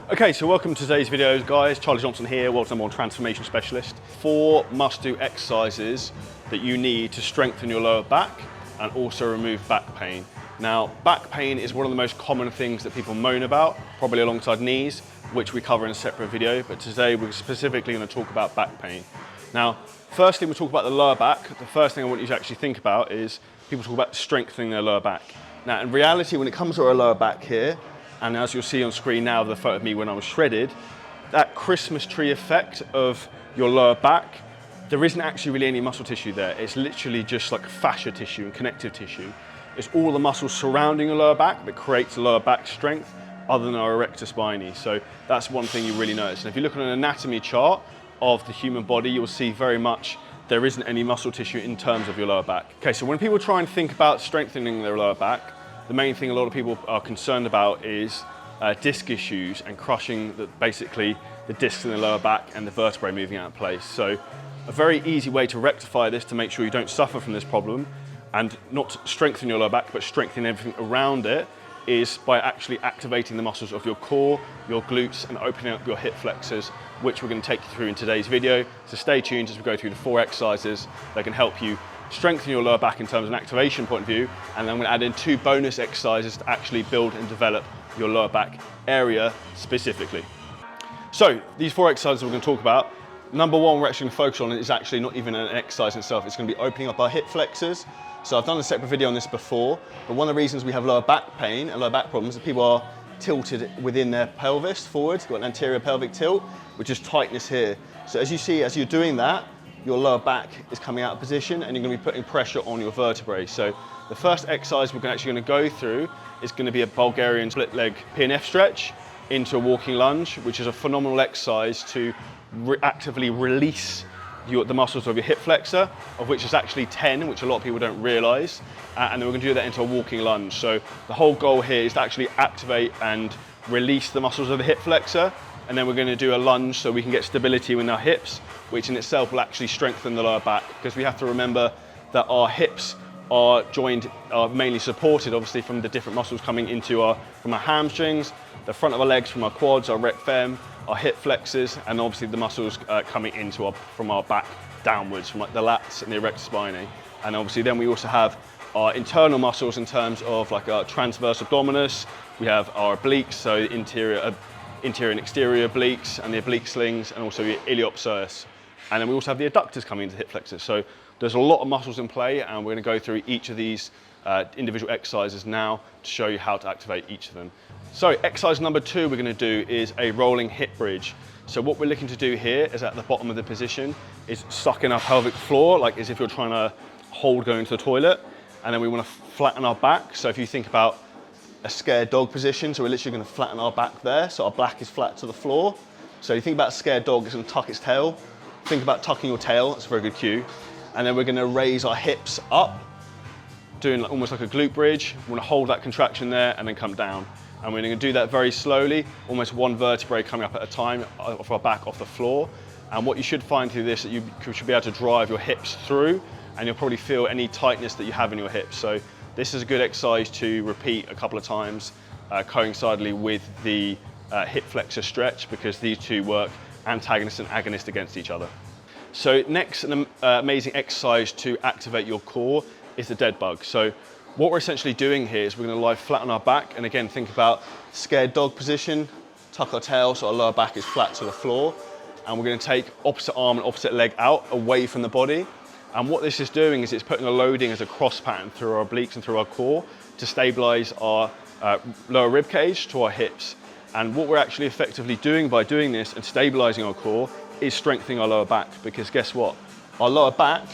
Okay, so welcome to today's video, guys. Charlie Johnson here, world's #1 transformation specialist. 4 must-do exercises that you need to strengthen your lower back and also remove back pain. Now, back pain is one of the most common things that people moan about, probably alongside knees, which we cover in a separate video, but today we're specifically going to talk about back pain. Now, firstly, we'll talk about the lower back. The first thing I want you to actually think about is people talk about strengthening their lower back. Now, in reality, when it comes to our lower back here, and as you'll see on screen now, the photo of me when I was shredded, that Christmas tree effect of your lower back, there isn't actually really any muscle tissue there. It's literally just like fascia tissue and connective tissue. It's all the muscles surrounding your lower back that creates lower back strength other than our erector spinae. So that's one thing you really notice. And if you look at an anatomy chart of the human body, you'll see very much there isn't any muscle tissue in terms of your lower back. Okay, so when people try and think about strengthening their lower back, the main thing a lot of people are concerned about is disc issues and crushing basically the discs in the lower back and the vertebrae moving out of place. So a very easy way to rectify this to make sure you don't suffer from this problem and not strengthen your lower back but strengthen everything around it is by actually activating the muscles of your core, your glutes, and opening up your hip flexors, which we're going to take you through in today's video. So stay tuned as we go through the 4 exercises that can help you strengthen your lower back in terms of an activation point of view, and then I'm going to add in 2 bonus exercises to actually build and develop your lower back area specifically. So these 4 exercises we're going to talk about, number 1 we're actually going to focus on is actually not even an exercise in itself, it's going to be opening up our hip flexors. So I've done a separate video on this before, but one of the reasons we have lower back pain and lower back problems is that people are tilted within their pelvis forwards, got an anterior pelvic tilt, which is tightness here. So as you see, as you're doing that, your lower back is coming out of position and you're going to be putting pressure on your vertebrae. So the first exercise we're actually going to go through is going to be a Bulgarian Split Leg PNF stretch into a walking lunge, which is a phenomenal exercise to actively release the muscles of your hip flexor, of which is actually 10, which a lot of people don't realize. And then we're going to do that into a walking lunge. So the whole goal here is to actually activate and release the muscles of the hip flexor. And then we're going to do a lunge so we can get stability in our hips, which in itself will actually strengthen the lower back, because we have to remember that our hips are mainly supported obviously from the different muscles coming into from our hamstrings, the front of our legs from our quads, our rec fem, our hip flexors, and obviously the muscles coming into from our back downwards, from like the lats and the erector spinae. And obviously then we also have our internal muscles in terms of like our transverse abdominis, we have our obliques, so interior and exterior obliques, and the oblique slings, and also your iliopsoas. And then we also have the adductors coming into the hip flexors. So there's a lot of muscles in play, and we're going to go through each of these individual exercises now to show you how to activate each of them. So exercise number 2 we're going to do is a rolling hip bridge. So what we're looking to do here is at the bottom of the position is suck in our pelvic floor, like as if you're trying to hold going to the toilet. And then we want to flatten our back. So if you think about a scared dog position, so we're literally going to flatten our back there, so our back is flat to the floor. So you think about a scared dog, it's going to tuck its tail. Think about tucking your tail, that's a very good cue. And then we're going to raise our hips up, doing almost like a glute bridge. We want to hold that contraction there and then come down. And we're going to do that very slowly, almost one vertebrae coming up at a time off our back, off the floor. And what you should find through this, that you should be able to drive your hips through, and you'll probably feel any tightness that you have in your hips. So this is a good exercise to repeat a couple of times coincidentally with the hip flexor stretch, because these 2 work antagonist and agonist against each other. So next, an amazing exercise to activate your core is the dead bug. So what we're essentially doing here is we're going to lie flat on our back, and again think about scared dog position, tuck our tail so our lower back is flat to the floor, and we're going to take opposite arm and opposite leg out away from the body. And what this is doing is it's putting a loading as a cross pattern through our obliques and through our core to stabilize our lower rib cage to our hips. And what we're actually effectively doing by doing this and stabilizing our core is strengthening our lower back, because guess what? Our lower back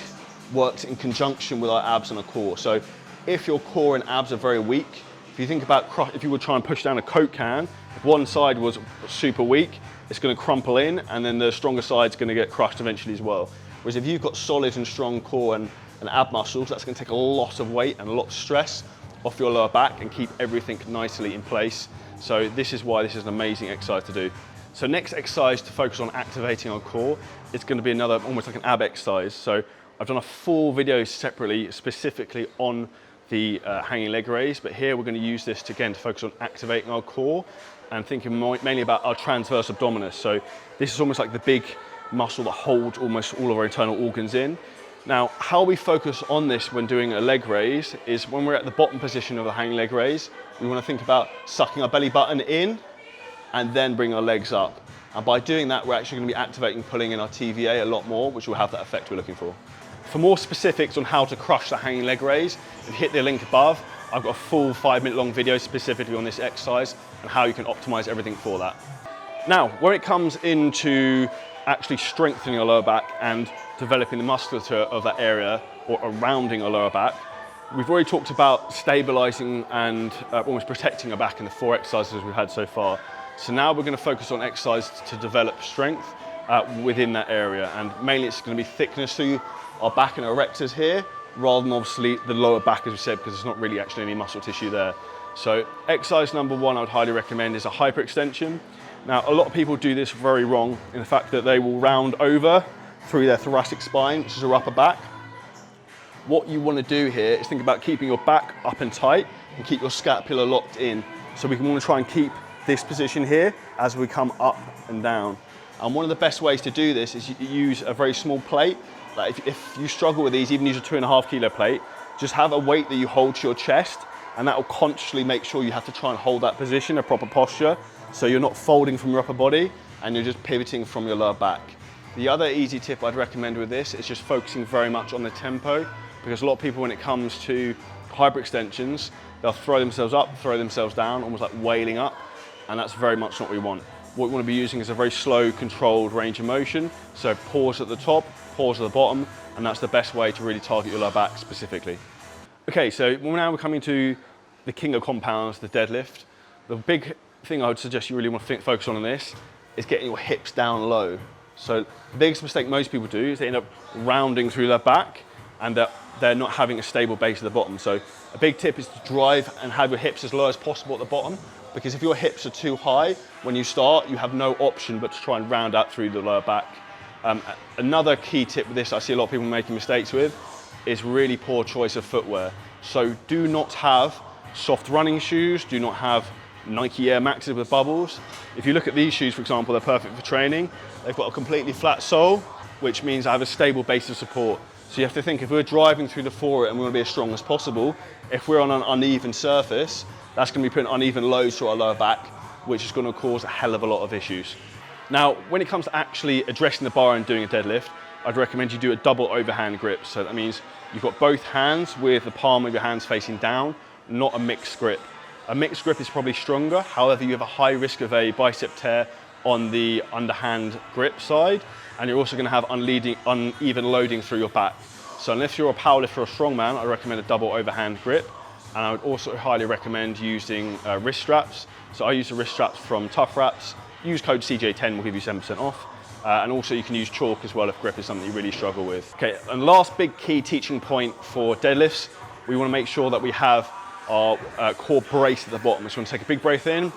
works in conjunction with our abs and our core. So if your core and abs are very weak, if you think about, if you would try and push down a Coke can, if one side was super weak, it's going to crumple in, and then the stronger side's going to get crushed eventually as well. Whereas if you've got solid and strong core and ab muscles, that's going to take a lot of weight and a lot of stress off your lower back and keep everything nicely in place. So this is why this is an amazing exercise to do. So next exercise to focus on activating our core is going to be another, almost like an ab exercise. So I've done a full video separately, specifically on the hanging leg raise, but here we're going to use this to, again, to focus on activating our core and thinking mainly about our transverse abdominis. So this is almost like the big muscle that holds almost all of our internal organs in. Now, how we focus on this when doing a leg raise is when we're at the bottom position of the hanging leg raise, we want to think about sucking our belly button in and then bring our legs up. And by doing that, we're actually going to be activating, pulling in our TVA a lot more, which will have that effect we're looking for. For more specifics on how to crush the hanging leg raise, if you hit the link above, I've got a full 5-minute long video specifically on this exercise and how you can optimize everything for that. Now, when it comes into actually strengthening your lower back and developing the musculature of that area or rounding your lower back, we've already talked about stabilizing and almost protecting our back in the 4 exercises we've had so far. So now we're going to focus on exercise to develop strength within that area, and mainly it's going to be thickness through our back and our erectors here, rather than obviously the lower back, as we said, because there's not really actually any muscle tissue there. So exercise number 1 I would highly recommend is a hyperextension. Now, a lot of people do this very wrong in the fact that they will round over through their thoracic spine, which is our upper back. What you want to do here is think about keeping your back up and tight and keep your scapula locked in. So we want to try and keep this position here as we come up and down. And one of the best ways to do this is you use a very small plate. Like if you struggle with these, even use a 2.5 kilo plate, just have a weight that you hold to your chest, and that will consciously make sure you have to try and hold that position, a proper posture, so you're not folding from your upper body and you're just pivoting from your lower back. The other easy tip I'd recommend with this is just focusing very much on the tempo, because a lot of people, when it comes to hyperextensions, they'll throw themselves up, throw themselves down, almost like wailing up, and that's very much not what we want. What we want to be using is a very slow, controlled range of motion. So pause at the top, pause at the bottom, and that's the best way to really target your lower back specifically. Okay, so now we're coming to the king of compounds, the deadlift. The big thing I would suggest you really want to focus on in this is getting your hips down low. So the biggest mistake most people do is they end up rounding through their back and they're not having a stable base at the bottom. So a big tip is to drive and have your hips as low as possible at the bottom, because if your hips are too high when you start, you have no option but to try and round out through the lower back. Another key tip with this I see a lot of people making mistakes with is really poor choice of footwear. So do not have soft running shoes, do not have Nike Air Maxes with bubbles. If you look at these shoes, for example, they're perfect for training. They've got a completely flat sole, which means I have a stable base of support. So you have to think, if we're driving through the foot and we want to be as strong as possible, if we're on an uneven surface, that's going to be putting uneven loads to our lower back, which is going to cause a hell of a lot of issues. Now, when it comes to actually addressing the bar and doing a deadlift, I'd recommend you do a double overhand grip. So that means you've got both hands with the palm of your hands facing down, not a mixed grip. A mixed grip is probably stronger. However, you have a high risk of a bicep tear on the underhand grip side, and you're also going to have uneven loading through your back. So unless you're a powerlifter or a strongman, I recommend a double overhand grip. And I would also highly recommend using wrist straps. So I use the wrist straps from Tough Wraps. Use code CJ10, we'll give you 7% off. And also you can use chalk as well if grip is something you really struggle with. Okay, and last big key teaching point for deadlifts, we want to make sure that we have our core brace at the bottom. So we want to take a big breath in,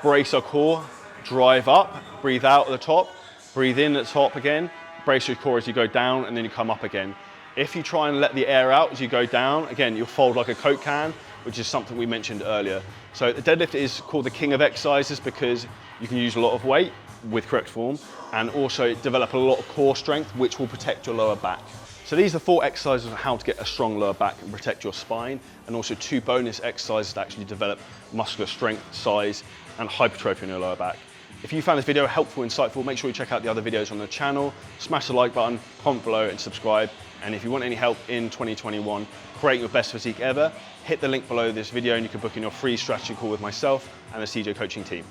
brace our core, drive up, breathe out at the top, breathe in at the top again, brace your core as you go down, and then you come up again. If you try and let the air out as you go down, again, you'll fold like a Coke can, which is something we mentioned earlier. So the deadlift is called the king of exercises because you can use a lot of weight with correct form and also develop a lot of core strength, which will protect your lower back. So these are 4 exercises on how to get a strong lower back and protect your spine, and also 2 bonus exercises to actually develop muscular strength, size, and hypertrophy in your lower back. If you found this video helpful, insightful, make sure you check out the other videos on the channel, smash the like button, comment below and subscribe. And if you want any help in 2021 creating your best physique ever, hit the link below this video and you can book in your free strategy call with myself and the CJ coaching team.